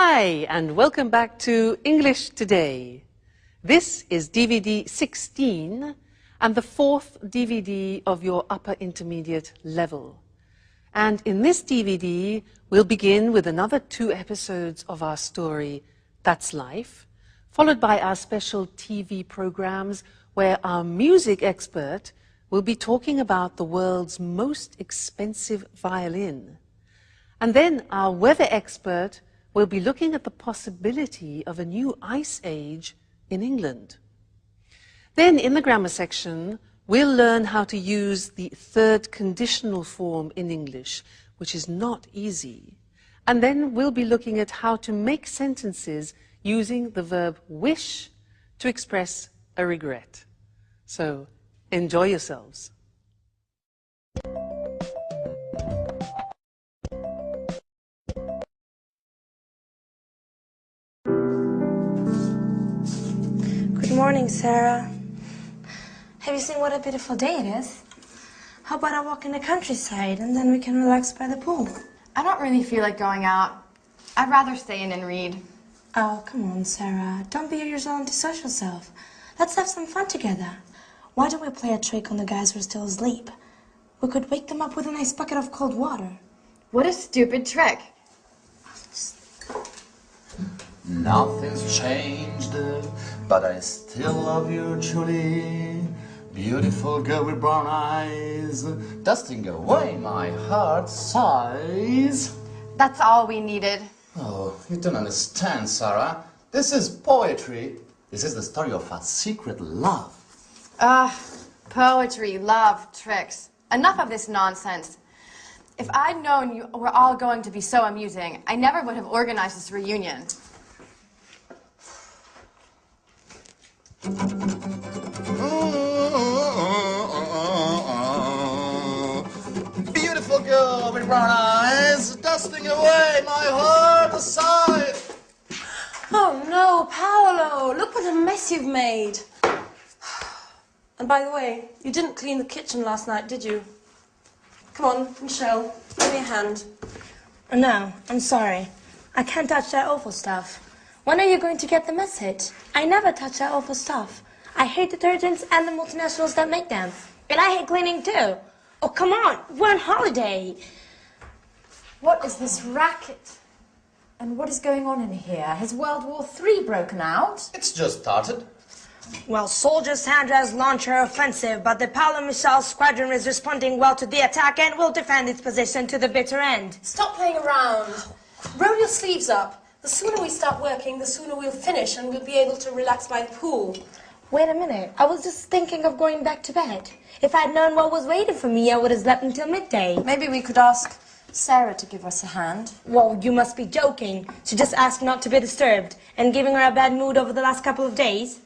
Hi, and welcome back to English Today. This is DVD 16 and the fourth DVD of your upper intermediate level. And in this DVD, we'll begin with another 2 episodes of our story, That's Life, followed by our special TV programs where our music expert will be talking about the world's most expensive violin. And then our weather expert will be looking at the possibility of a new ice age in England. Then in the grammar section, we'll learn how to use the third conditional form in English, which is not easy. And then we'll be looking at how to make sentences using the verb wish to express a regret. So enjoy yourselves. Good morning, Sarah. Have you seen what a beautiful day it is? How about I walk in the countryside and then we can relax by the pool? I don't really feel like going out. I'd rather stay in and read. Oh, come on, Sarah. Don't be your antisocial self. Let's have some fun together. Why don't we play a trick on the guys who are still asleep? We could wake them up with a nice bucket of cold water. What a stupid trick. Nothing's changed, but I still love you truly. Beautiful girl with brown eyes, dusting away my heart's sighs. That's all we needed. Oh, you don't understand, Sarah. This is poetry. This is the story of a secret love. Poetry, love, tricks. Enough of this nonsense. If I'd known you were all going to be so amusing, I never would have organized this reunion. Beautiful girl with brown eyes, dusting away my heart aside. Oh no, Paolo! Look what a mess you've made. And by the way, you didn't clean the kitchen last night, did you? Come on, Michelle, give me a hand. No, I'm sorry. I can't touch that awful stuff. When are you going to get the message? I never touch that awful stuff. I hate detergents and the multinationals that make them. And I hate cleaning too. Oh, come on, we're on holiday. What is this racket? And what is going on in here? Has World War III broken out? It's just started. Well, Soldier Sandra's launched her offensive, but the Paolo Michel squadron is responding well to the attack and will defend its position to the bitter end. Stop playing around. Roll your sleeves up. The sooner we start working, the sooner we'll finish and we'll be able to relax by the pool. Wait a minute. I was just thinking of going back to bed. If I'd known what was waiting for me, I would have slept until midday. Maybe we could ask Sarah to give us a hand. Well, you must be joking. She just asked not to be disturbed and giving her a bad mood over the last couple of days.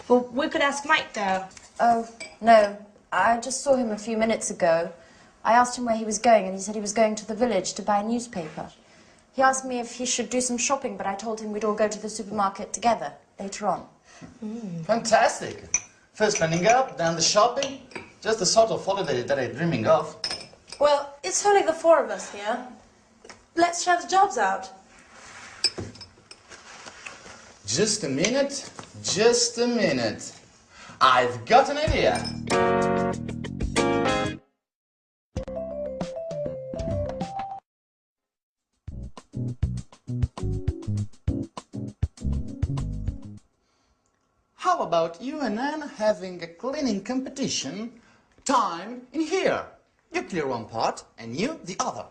Well, we could ask Mike, though. Oh, no. I just saw him a few minutes ago. I asked him where he was going, and he said he was going to the village to buy a newspaper. He asked me if he should do some shopping, but I told him we'd all go to the supermarket together later on. Fantastic. First cleaning up, then the shopping. Just the sort of holiday that I'm dreaming of. Well, it's only the 4 of us here. Let's share the jobs out. Just a minute, just a minute. I've got an idea. How about you and Anne having a cleaning competition? Time in here. You clear one part and you the other.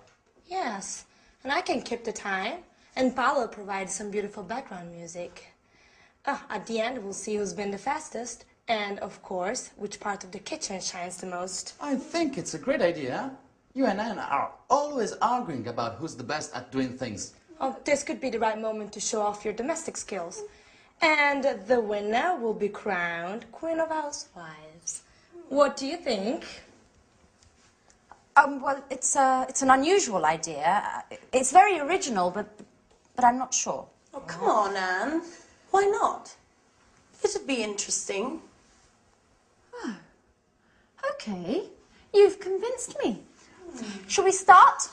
Yes, and I can keep the time. And Paolo provides some beautiful background music. At the end, we'll see who's been the fastest. And, of course, which part of the kitchen shines the most. I think it's a great idea. You and Anne are always arguing about who's the best at doing things. Oh, this could be the right moment to show off your domestic skills. And the winner will be crowned Queen of Housewives. What do you think? Well, it's an unusual idea. It's very original, but I'm not sure. Oh, come on, Anne. Why not? It'd be interesting. Oh, okay. You've convinced me. Shall we start?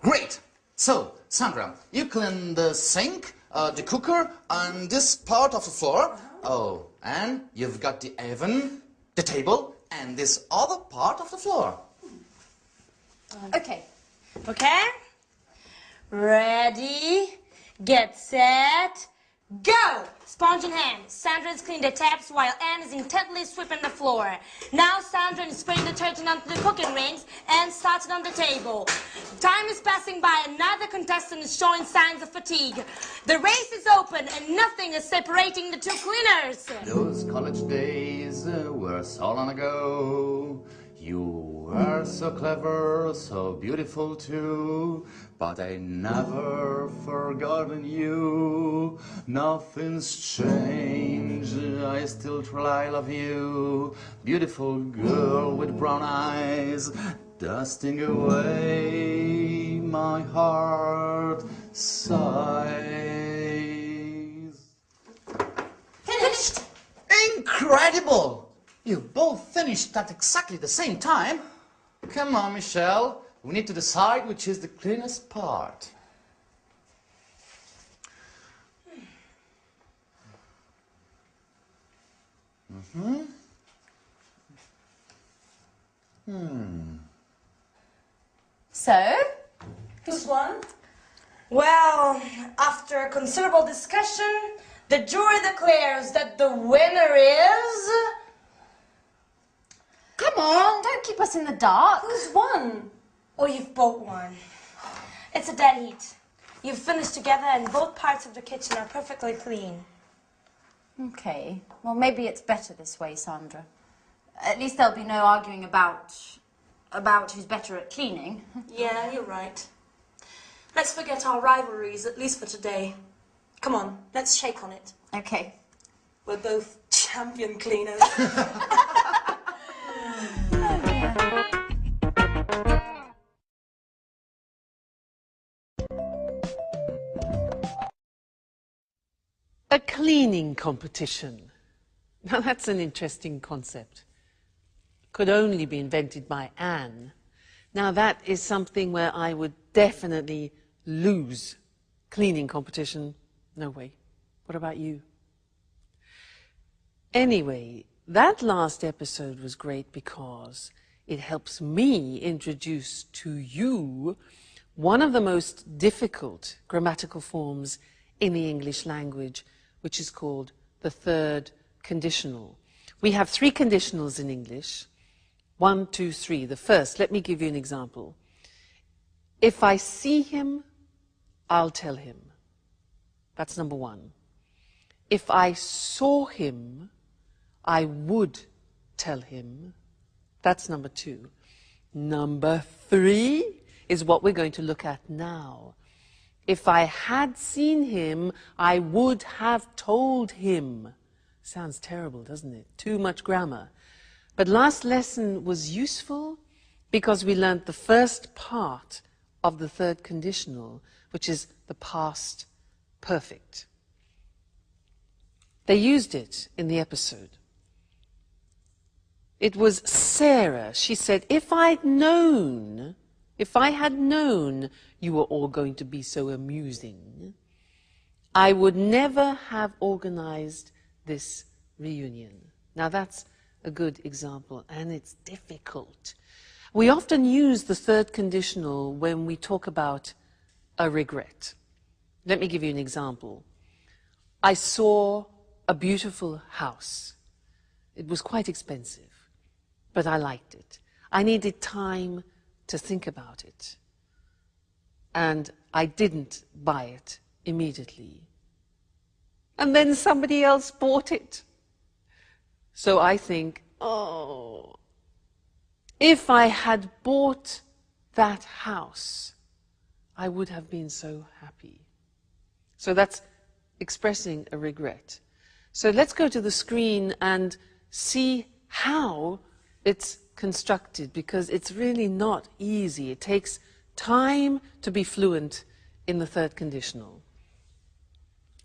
Great! So, Sandra, you clean the sink, the cooker, and this part of the floor. Oh, and you've got the oven, the table, and this other part of the floor. Okay. Okay? Ready, get set, go! Sponge in hand. Sandra is cleaning the taps while Anne is intently sweeping the floor. Now Sandra is spraying detergent onto the cooking rings and starts it on the table. Time is passing by. Another contestant is showing signs of fatigue. The race is open and nothing is separating the two cleaners. Those college days were so long ago. You were so clever, so beautiful too. But I never forgotten you. Nothing's changed. I still try love you. Beautiful girl with brown eyes, dusting away my heart sighs. Finished. Incredible! You both finished at exactly the same time. Come on, Michelle. We need to decide which is the cleanest part. So, Who's won? Well, after considerable discussion, the jury declares that the winner is... come on, don't keep us in the dark. Who's won? Oh, you've both won. It's a dead heat. You've finished together and both parts of the kitchen are perfectly clean. Okay, well maybe it's better this way, Sandra. At least there'll be no arguing about who's better at cleaning. Yeah, you're right. Let's forget our rivalries, at least for today. Come on, let's shake on it. Okay. We're both champion cleaners. A cleaning competition. Now that's an interesting concept. Could only be invented by Anne. Now that is something where I would definitely lose. Cleaning competition, no way. What about you? Anyway, that last episode was great because it helps me introduce to you one of the most difficult grammatical forms in the English language, which is called the third conditional. We have three conditionals in English. 1, 2, 3. The first, let me give you an example. If I see him, I'll tell him. That's number 1. If I saw him, I would tell him. That's number 2. Number 3 is what we're going to look at now. If I had seen him, I would have told him. Sounds terrible, doesn't it? Too much grammar. But last lesson was useful because we learned the first part of the third conditional, which is the past perfect. They used it in the episode. It was Sarah. She said, if I had known you were all going to be so amusing, I would never have organized this reunion. Now that's a good example, and it's difficult. We often use the third conditional when we talk about a regret. Let me give you an example. I saw a beautiful house. It was quite expensive, but I liked it. I needed time to think about it. And I didn't buy it immediately. And then somebody else bought it. So I think, oh, if I had bought that house, I would have been so happy. So that's expressing a regret. So let's go to the screen and see how it's constructed, because it's really not easy. It takes time to be fluent in the third conditional.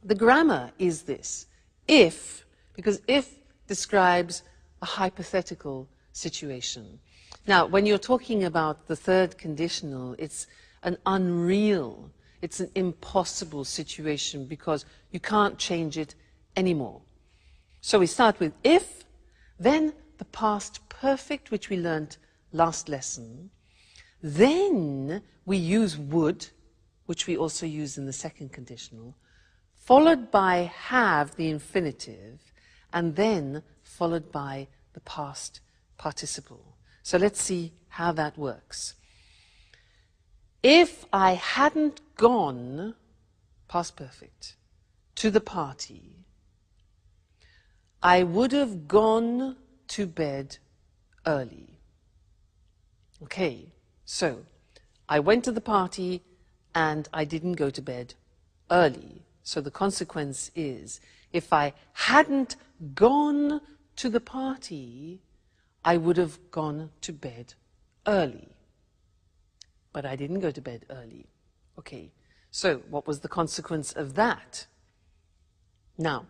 The grammar is this. If, because if describes a hypothetical situation. Now, when you're talking about the third conditional, it's an unreal, it's an impossible situation because you can't change it anymore. So we start with if, then the past perfect, which we learned last lesson. Then we use would, which we also use in the second conditional, followed by have, the infinitive, and then followed by the past participle. So let's see how that works. If I hadn't gone, past perfect, to the party, I would have gone to bed early. Okay, so I went to the party and I didn't go to bed early. So the consequence is, if I hadn't gone to the party, I would have gone to bed early. But I didn't go to bed early. Okay, so what was the consequence of that? Now,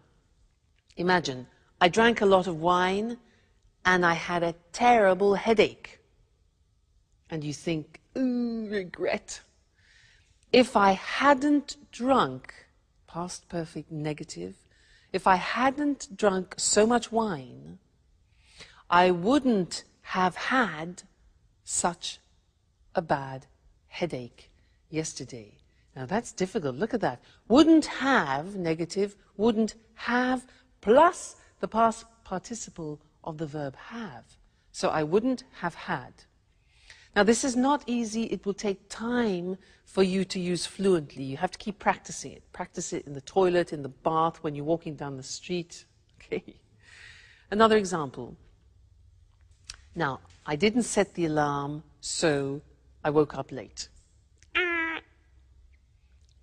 imagine I drank a lot of wine and I had a terrible headache. And you think, ooh, regret. If I hadn't drunk, past perfect negative, if I hadn't drunk so much wine, I wouldn't have had such a bad headache yesterday. Now that's difficult. Look at that. Wouldn't have, negative, wouldn't have, plus the past participle of the verb have. So I wouldn't have had. Now this is not easy. It will take time for you to use fluently. You have to keep practicing it. Practice it in the toilet, in the bath, when you're walking down the street. Okay. Another example. Now, I didn't set the alarm, so I woke up late.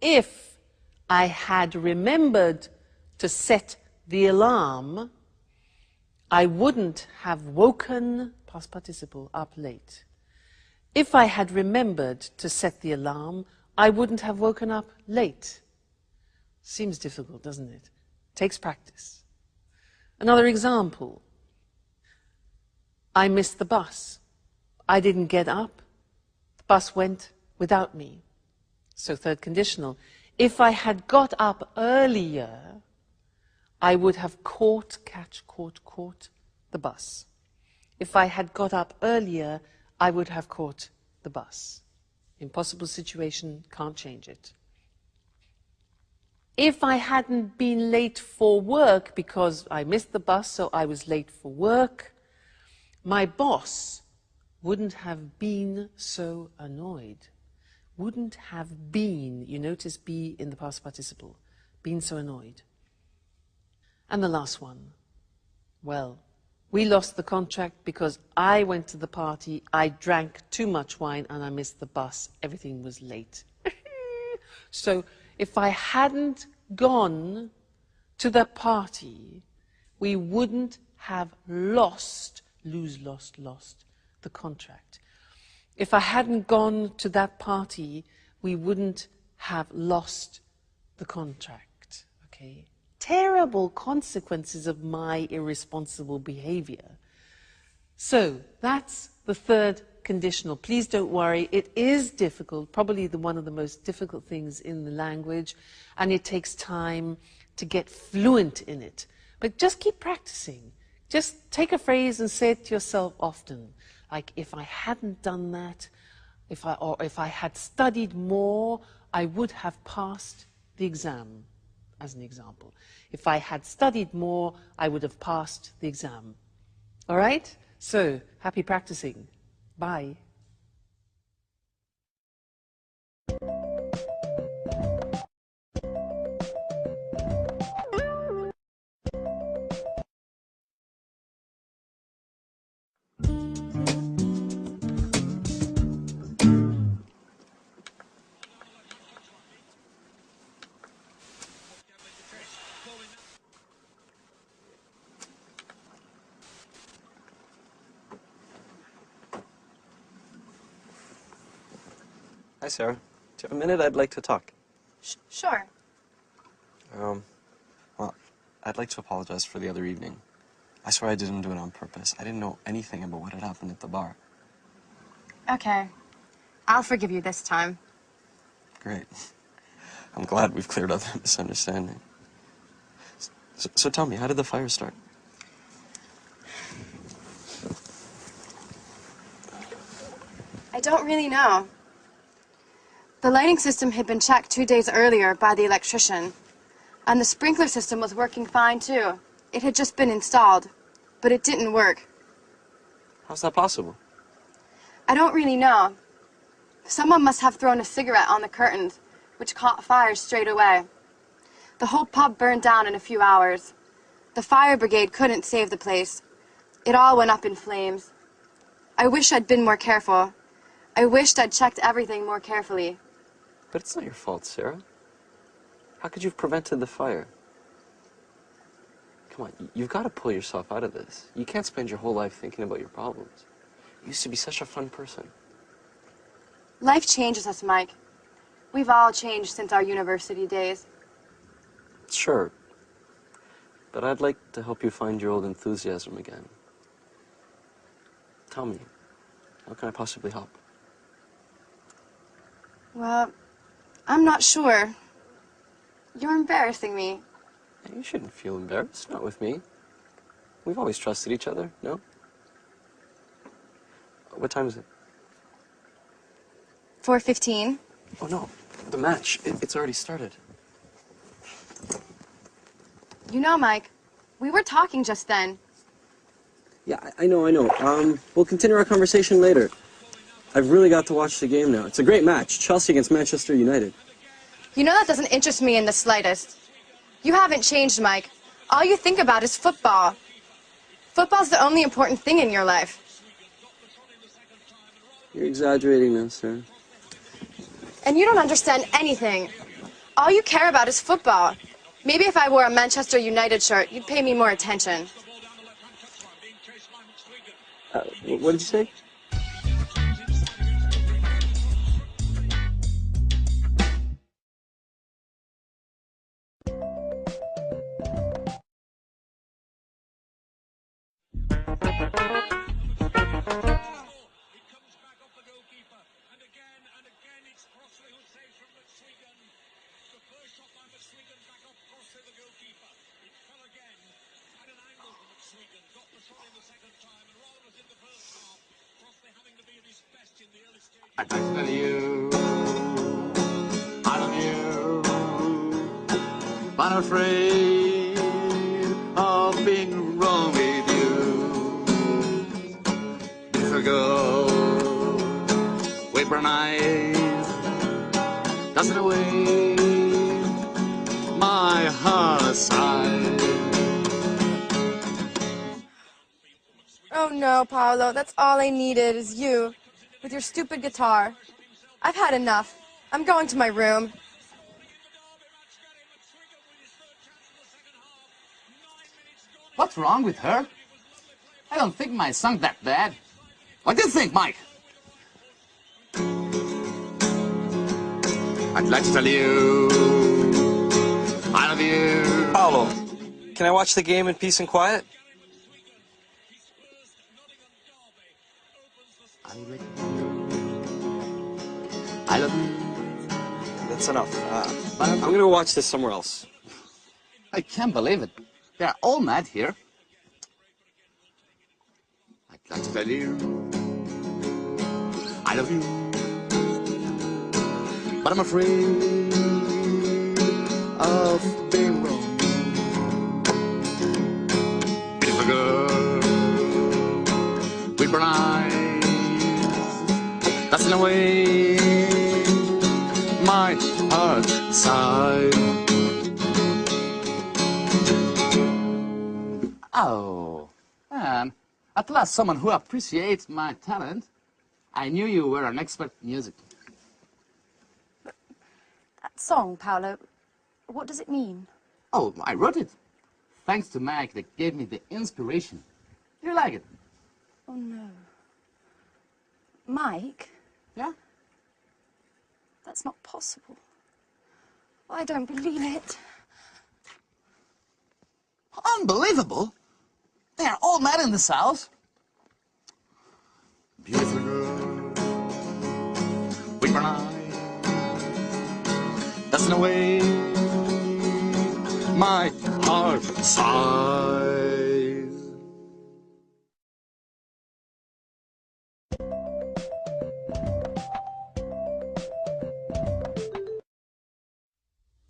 If I had remembered to set the alarm, I wouldn't have woken, past participle, up late. If I had remembered to set the alarm, I wouldn't have woken up late. Seems difficult, doesn't it? Takes practice. Another example. I missed the bus. I didn't get up. The bus went without me. So third conditional. If I had got up earlier, I would have caught the bus. If I had got up earlier, I would have caught the bus. Impossible situation, can't change it. If I hadn't been late for work because I missed the bus, so I was late for work, my boss wouldn't have been so annoyed. Wouldn't have been, you notice be in the past participle, been so annoyed. And the last one, well, we lost the contract because I went to the party, I drank too much wine and I missed the bus. Everything was late. So if I hadn't gone to the party, we wouldn't have lost the contract. If I hadn't gone to that party, we wouldn't have lost the contract. Okay? Terrible consequences of my irresponsible behavior. So that's the third conditional. Please don't worry. It is difficult, probably one of the most difficult things in the language, and it takes time to get fluent in it. But just keep practicing. Just take a phrase and say it to yourself often. Like, if I hadn't done that, if I had studied more, I would have passed the exam, as an example. If I had studied more, I would have passed the exam. All right? So, happy practicing. Bye. Hi, Sarah. Do you have a minute? I'd like to talk. Sure. Well, I'd like to apologize for the other evening. I swear I didn't do it on purpose. I didn't know anything about what had happened at the bar. Okay. I'll forgive you this time. Great. I'm glad we've cleared up that misunderstanding. So tell me, how did the fire start? I don't really know. The lighting system had been checked 2 days earlier by the electrician. And the sprinkler system was working fine, too. It had just been installed, but it didn't work. How's that possible? I don't really know. Someone must have thrown a cigarette on the curtains, which caught fire straight away. The whole pub burned down in a few hours. The fire brigade couldn't save the place. It all went up in flames. I wish I'd been more careful. I wished I'd checked everything more carefully. But it's not your fault, Sarah. How could you have prevented the fire? Come on, you've got to pull yourself out of this. You can't spend your whole life thinking about your problems. You used to be such a fun person. Life changes us, Mike. We've all changed since our university days. Sure. But I'd like to help you find your old enthusiasm again. Tell me, how can I possibly help? Well, I'm not sure. You're embarrassing me. You shouldn't feel embarrassed, not with me. We've always trusted each other, no? What time is it? 4:15. Oh, no, the match. It's already started. You know, Mike, we were talking just then. Yeah, I know. We'll continue our conversation later. I've really got to watch the game now. It's a great match. Chelsea against Manchester United. You know that doesn't interest me in the slightest. You haven't changed, Mike. All you think about is football. Football's the only important thing in your life. You're exaggerating now, Sarah. And you don't understand anything. All you care about is football. Maybe if I wore a Manchester United shirt, you'd pay me more attention. What did you say? I love you, I love you, but I'm afraid of being wrong with you. Beautiful girl, with brown eyes, dancing away my heart's sight. Oh no, Paolo, that's all I needed is you, with your stupid guitar. I've had enough. I'm going to my room. What's wrong with her? I don't think my song's that bad. What do you think, Mike? I'd like to tell you I love you. Paolo, can I watch the game in peace and quiet? I love you. That's enough. I'm gonna go watch this somewhere else. I can't believe it. They're all mad here. I'd like to tell you I love you, but I'm afraid of being wrong. Beautiful girl with brown eyes, that's in a way my heart sighed. Oh, at last someone who appreciates my talent. I knew you were an expert in music. That song, Paolo, what does it mean? Oh, I wrote it. Thanks to Mike that gave me the inspiration. You like it? Oh no. Mike? Yeah? That's not possible. I don't believe it. Unbelievable. They are all mad in this house. Beautiful girl with brown eyes, away. My heart sighs.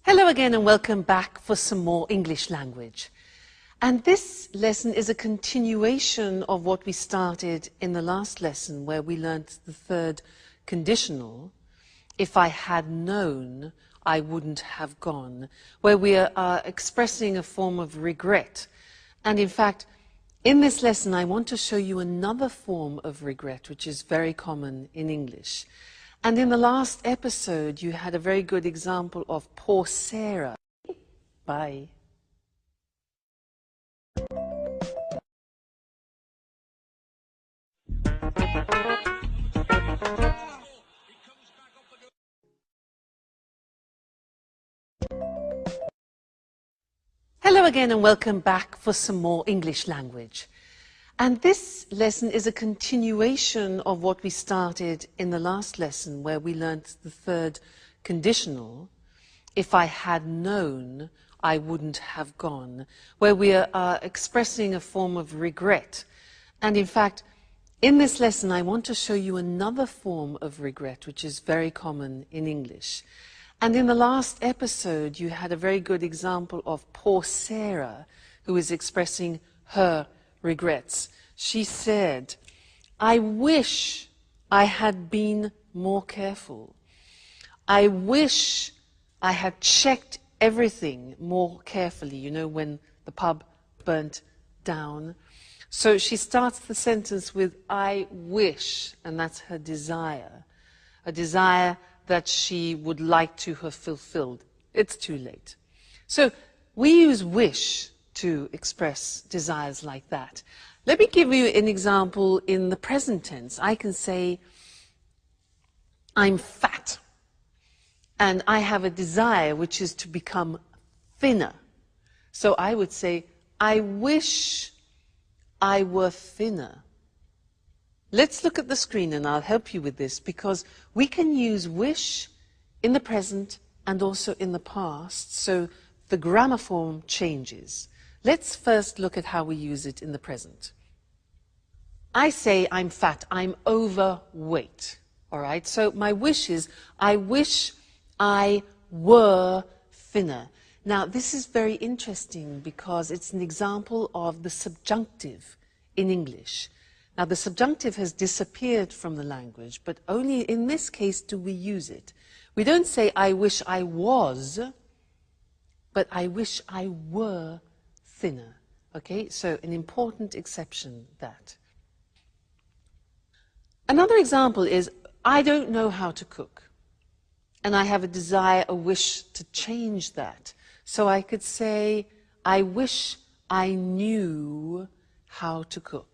Hello again and welcome back for some more English language. And this lesson is a continuation of what we started in the last lesson, where we learnt the third conditional, if I had known, I wouldn't have gone, where we are expressing a form of regret. And in fact, in this lesson, I want to show you another form of regret, which is very common in English. And in the last episode, you had a very good example of poor Sarah. Bye. Hello again and welcome back for some more English language. And this lesson is a continuation of what we started in the last lesson, where we learnt the third conditional, if I had known, I wouldn't have gone, where we are expressing a form of regret. And in fact, in this lesson, I want to show you another form of regret, which is very common in English. And in the last episode, you had a very good example of poor Sarah, who is expressing her regrets. She said, I wish I had been more careful. I wish I had checked everything more carefully, you know, when the pub burnt down. So she starts the sentence with, I wish, and that's her desire. A desire that she would like to have fulfilled. It's too late. So we use wish to express desires like that. Let me give you an example in the present tense. I can say, I'm fat, and I have a desire which is to become thinner. So I would say, I wish I were thinner. Let's look at the screen and I'll help you with this, because we can use wish in the present and also in the past, so the grammar form changes. Let's first look at how we use it in the present. I say I'm fat, I'm overweight, all right? So my wish is, I wish I were thinner. Now, this is very interesting because it's an example of the subjunctive in English. Now, the subjunctive has disappeared from the language, but only in this case do we use it. We don't say, I wish I was, but I wish I were thinner. Okay, so an important exception, that. Another example is, I don't know how to cook, and I have a desire, a wish to change that. So I could say, I wish I knew how to cook.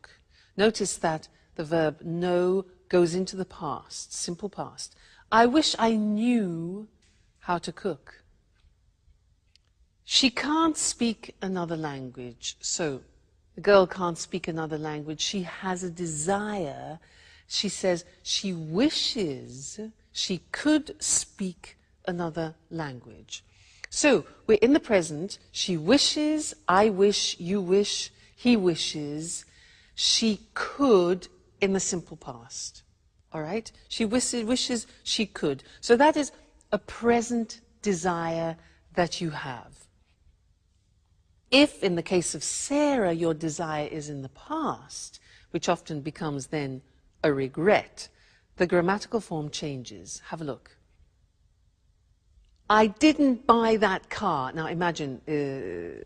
Notice that the verb know goes into the past, simple past. I wish I knew how to cook. She can't speak another language. So the girl can't speak another language. She has a desire. She says she wishes she could speak another language. So we're in the present. She wishes, I wish, you wish, he wishes. She could in the simple past. All right? She wishes she could. So that is a present desire that you have. If, in the case of Sarah, your desire is in the past, which often becomes then a regret, the grammatical form changes. Have a look. I didn't buy that car. Now imagine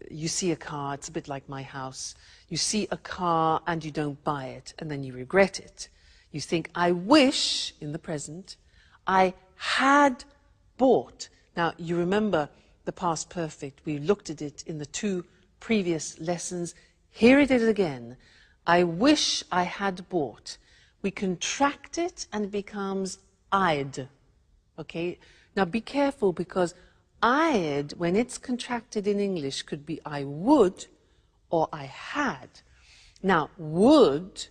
you see a car, it's a bit like my house. You see a car and you don't buy it, and then you regret it. You think, I wish, in the present, I had bought. Now you remember the past perfect. We looked at it in the 2 previous lessons. Here it is again. I wish I had bought. We contract it and it becomes I'd. Okay? Now be careful, because I'd, when it's contracted in English, could be I would or I had. Now, would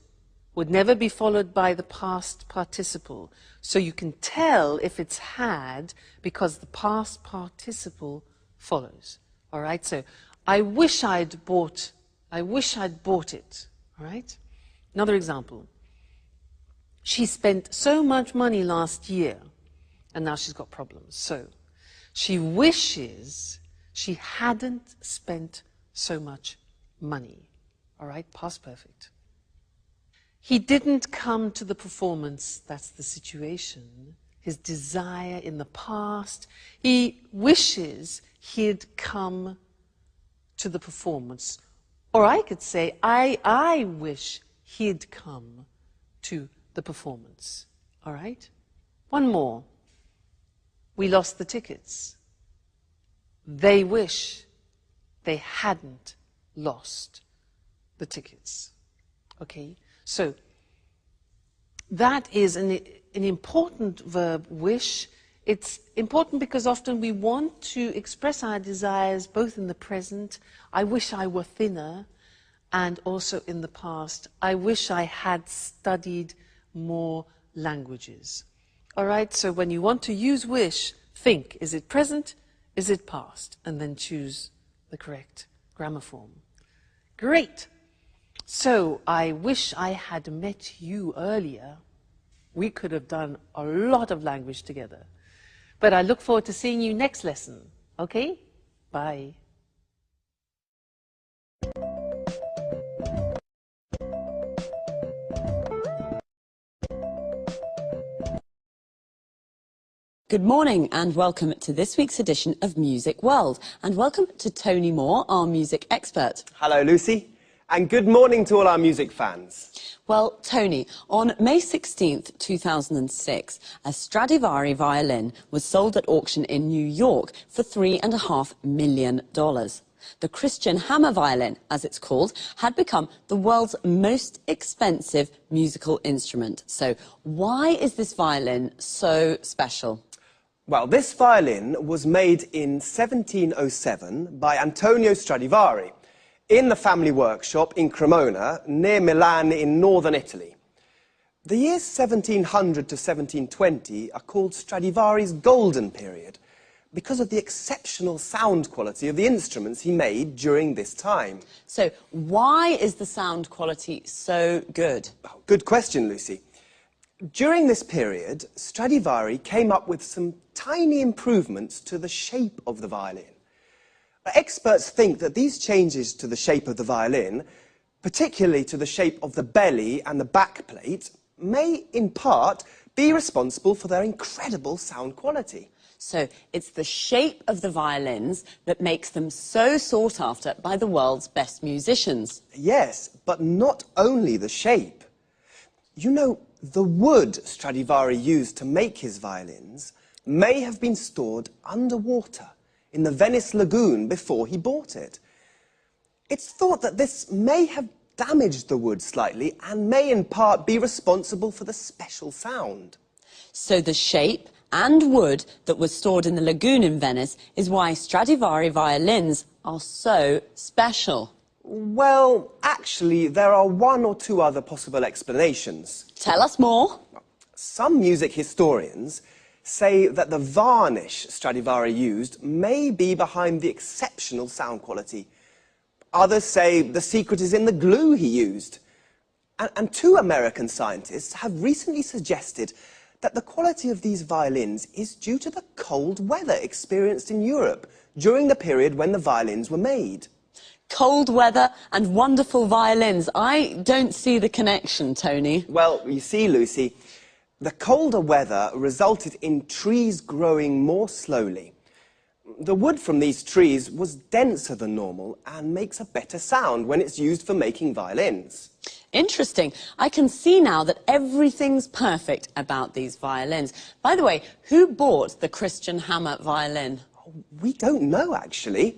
would never be followed by the past participle. So you can tell if it's had because the past participle follows. All right? So I wish I'd bought it. All right? Another example. She spent so much money last year and now she's got problems. So she wishes she hadn't spent so much money. All right? Past perfect. He didn't come to the performance, that's the situation. His desire in the past. He wishes he'd come to the performance. Or I could say, I wish he'd come to the performance. All right? One more. We lost the tickets. They wish they hadn't lost the tickets. Okay? So, that is an important verb, wish. It's important because often we want to express our desires both in the present, I wish I were thinner, and also in the past, I wish I had studied more languages. All right, so when you want to use wish, think, is it present, is it past? And then choose the correct grammar form. Great. So, I wish I had met you earlier. We could have done a lot of language together. But I look forward to seeing you next lesson. Okay? Bye. Good morning and welcome to this week's edition of Music World. And welcome to Tony Moore, our music expert. Hello, Lucy. And good morning to all our music fans. Well, Tony, on May 16th, 2006, a Stradivari violin was sold at auction in New York for $3.5 million. The Christian hammer violin, as it's called, had become the world's most expensive musical instrument. So why is this violin so special? Well, this violin was made in 1707 by Antonio Stradivari in the family workshop in Cremona, near Milan in northern Italy. The years 1700 to 1720 are called Stradivari's golden period because of the exceptional sound quality of the instruments he made during this time. So why is the sound quality so good? Oh, good question, Lucy. During this period, Stradivari came up with some tiny improvements to the shape of the violin. Experts think that these changes to the shape of the violin, particularly to the shape of the belly and the back plate, may, in part, be responsible for their incredible sound quality. So it's the shape of the violins that makes them so sought after by the world's best musicians. Yes, but not only the shape. You know, the wood Stradivari used to make his violins may have been stored underwater in the Venice lagoon before he bought it. It's thought that this may have damaged the wood slightly and may in part be responsible for the special sound. So the shape and wood that was stored in the lagoon in Venice is why Stradivari violins are so special. Well, actually, there are one or two other possible explanations. Tell us more. Some music historians say that the varnish Stradivari used may be behind the exceptional sound quality. Others say the secret is in the glue he used. And two American scientists have recently suggested that the quality of these violins is due to the cold weather experienced in Europe during the period when the violins were made. Cold weather and wonderful violins. I don't see the connection, Tony. Well, you see, Lucy, the colder weather resulted in trees growing more slowly. The wood from these trees was denser than normal and makes a better sound when it's used for making violins. Interesting. I can see now that everything's perfect about these violins. By the way, who bought the Christian hammer violin? We don't know, actually.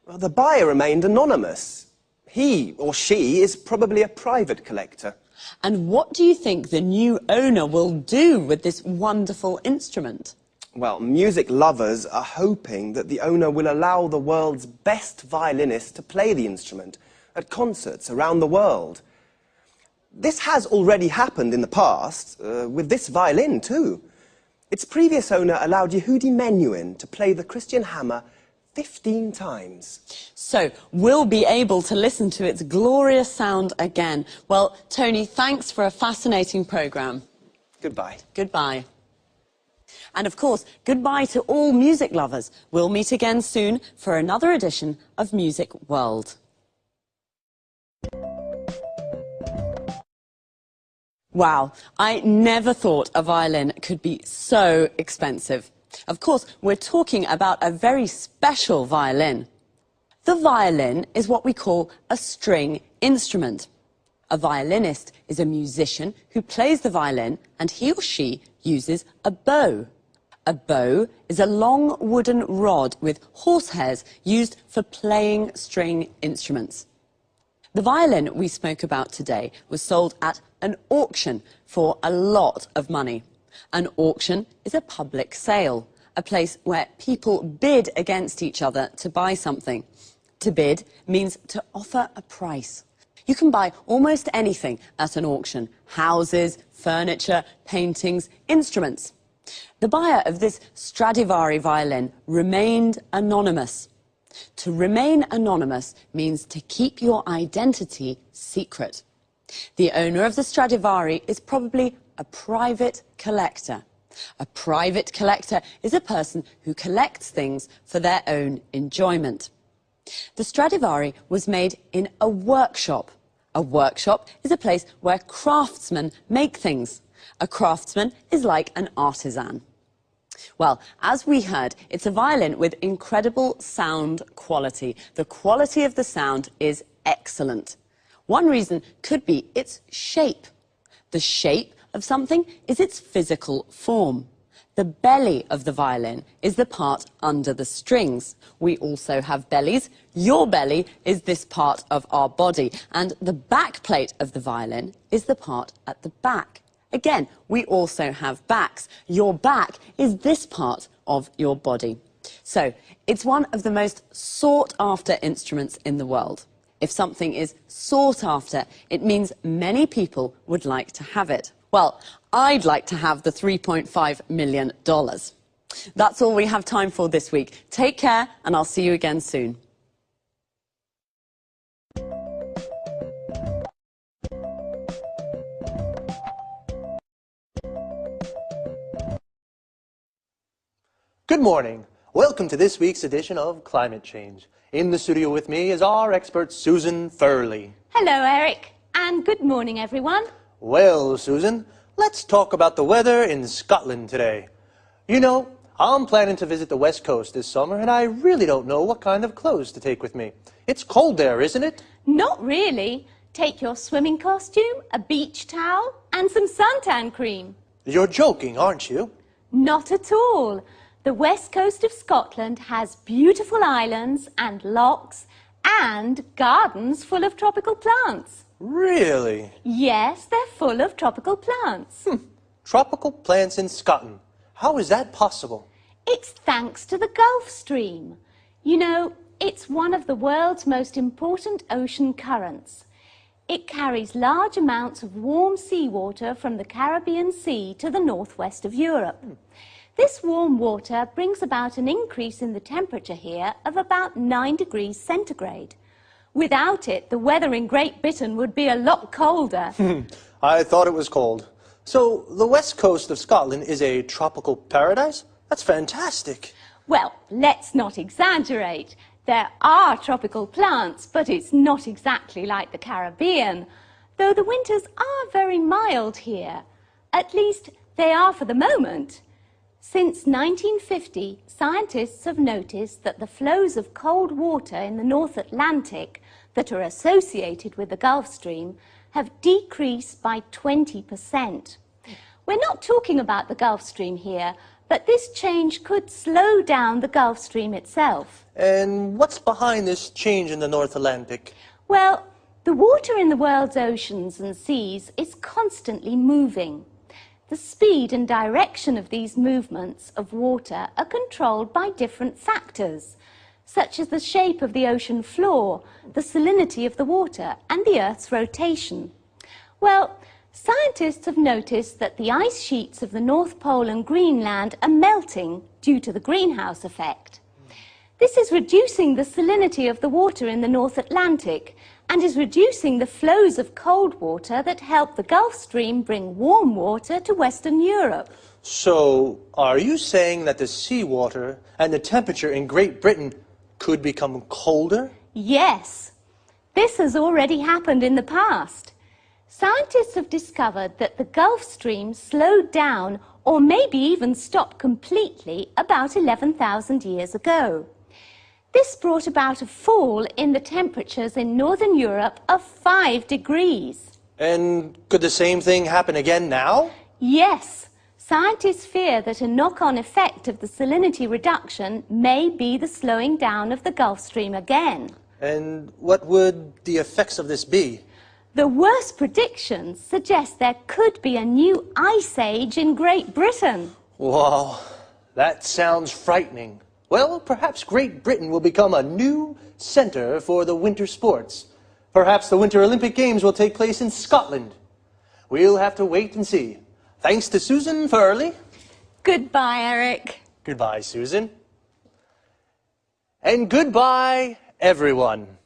Well, the buyer remained anonymous. He or she is probably a private collector. And what do you think the new owner will do with this wonderful instrument? Well, music lovers are hoping that the owner will allow the world's best violinists to play the instrument at concerts around the world. this has already happened in the past, with this violin too. Its previous owner allowed Yehudi Menuhin to play the Christian hammer 15 times. So we'll be able to listen to its glorious sound again. Well, Tony, thanks for a fascinating programme. Goodbye. Goodbye. And of course, goodbye to all music lovers. We'll meet again soon for another edition of Music World. Wow, I never thought a violin could be so expensive. Of course, we're talking about a very special violin. The violin is what we call a string instrument. A violinist is a musician who plays the violin, and he or she uses a bow. A bow is a long wooden rod with horsehairs used for playing string instruments. The violin we spoke about today was sold at an auction for a lot of money. An auction is a public sale, a place where people bid against each other to buy something. To bid means to offer a price. You can buy almost anything at an auction: houses, furniture, paintings, instruments. The buyer of this Stradivari violin remained anonymous. To remain anonymous means to keep your identity secret. The owner of the Stradivari is probably a private collector. A private collector is a person who collects things for their own enjoyment. The Stradivari was made in a workshop. A workshop is a place where craftsmen make things. A craftsman is like an artisan. Well, as we heard, it's a violin with incredible sound quality. The quality of the sound is excellent. One reason could be its shape. The shape of something is its physical form. The belly of the violin is the part under the strings. We also have bellies. Your belly is this part of our body, and the back plate of the violin is the part at the back. Again, we also have backs. Your back is this part of your body. So, it's one of the most sought-after instruments in the world. If something is sought after, it means many people would like to have it. Well, I'd like to have the $3.5 million. That's all we have time for this week. Take care, and I'll see you again soon. Good morning. Welcome to this week's edition of Climate Change. In the studio with me is our expert, Susan Furley. Hello, Eric, and good morning, everyone. Well, Susan, let's talk about the weather in Scotland today. You know, I'm planning to visit the West Coast this summer, and I really don't know what kind of clothes to take with me. It's cold there, isn't it? Not really. Take your swimming costume, a beach towel, and some suntan cream. You're joking, aren't you? Not at all. The west coast of Scotland has beautiful islands and lochs and gardens full of tropical plants. Really? Yes, they're full of tropical plants. Tropical plants in Scotland. How is that possible? It's thanks to the Gulf Stream. You know, it's one of the world's most important ocean currents. It carries large amounts of warm seawater from the Caribbean Sea to the northwest of Europe. This warm water brings about an increase in the temperature here of about 9 degrees centigrade. Without it, the weather in Great Britain would be a lot colder. I thought it was cold. So, the west coast of Scotland is a tropical paradise? That's fantastic. Well, let's not exaggerate. There are tropical plants, but it's not exactly like the Caribbean, though the winters are very mild here. At least, they are for the moment. Since 1950, scientists have noticed that the flows of cold water in the North Atlantic that are associated with the Gulf Stream have decreased by 20%. We're not talking about the Gulf Stream here, but this change could slow down the Gulf Stream itself. And what's behind this change in the North Atlantic? Well, the water in the world's oceans and seas is constantly moving. The speed and direction of these movements of water are controlled by different factors, such as the shape of the ocean floor, the salinity of the water, and the Earth's rotation. Well, scientists have noticed that the ice sheets of the North Pole and Greenland are melting due to the greenhouse effect. This is reducing the salinity of the water in the North Atlantic and is reducing the flows of cold water that help the Gulf Stream bring warm water to Western Europe. So, are you saying that the seawater and the temperature in Great Britain could become colder? Yes. This has already happened in the past. Scientists have discovered that the Gulf Stream slowed down or maybe even stopped completely about 11,000 years ago. This brought about a fall in the temperatures in Northern Europe of 5 degrees. And could the same thing happen again now? Yes. Scientists fear that a knock-on effect of the salinity reduction may be the slowing down of the Gulf Stream again. And what would the effects of this be? The worst predictions suggest there could be a new ice age in Great Britain. Wow, that sounds frightening. Well, perhaps Great Britain will become a new center for the winter sports. Perhaps the Winter Olympic Games will take place in Scotland. We'll have to wait and see. Thanks to Susan Furley. Goodbye, Eric. Goodbye, Susan. And goodbye, everyone.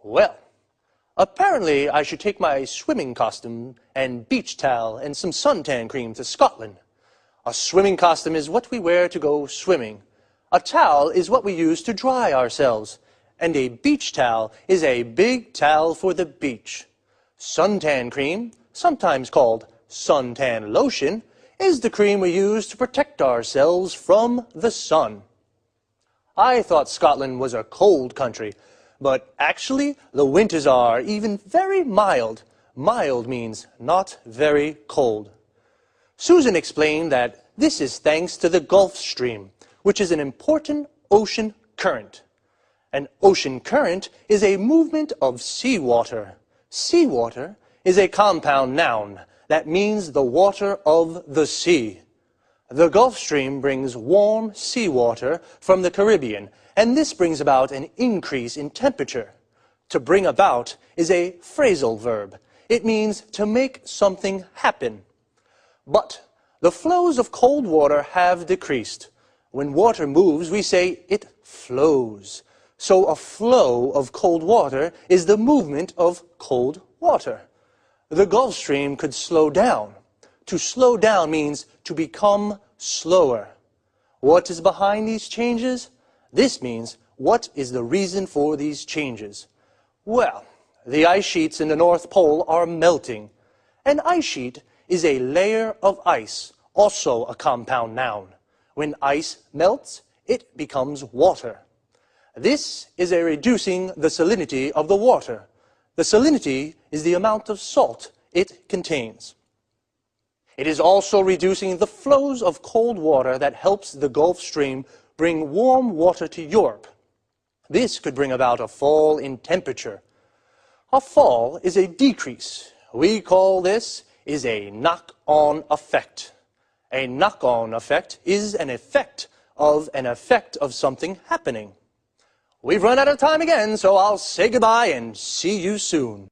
Well, apparently I should take my swimming costume and beach towel and some suntan cream to Scotland. A swimming costume is what we wear to go swimming. A towel is what we use to dry ourselves. And a beach towel is a big towel for the beach. Suntan cream, sometimes called suntan lotion, is the cream we use to protect ourselves from the sun. I thought Scotland was a cold country, but actually the winters are even very mild. Mild means not very cold. Susan explained that this is thanks to the Gulf Stream, which is an important ocean current. An ocean current is a movement of seawater. Seawater is a compound noun that means the water of the sea. The Gulf Stream brings warm seawater from the Caribbean, and this brings about an increase in temperature. To bring about is a phrasal verb. It means to make something happen. But the flows of cold water have decreased. When water moves, we say it flows. So a flow of cold water is the movement of cold water. The Gulf Stream could slow down. To slow down means to become slower. What is behind these changes? This means, what is the reason for these changes? Well, the ice sheets in the North Pole are melting. An ice sheet is a layer of ice, also a compound noun. When ice melts, it becomes water. This is a reducing the salinity of the water. The salinity is the amount of salt it contains. It is also reducing the flows of cold water that helps the Gulf Stream bring warm water to Europe. This could bring about a fall in temperature. A fall is a decrease. We call this is a knock-on effect. A knock-on effect is an effect of something happening. We've run out of time again, so I'll say goodbye and see you soon.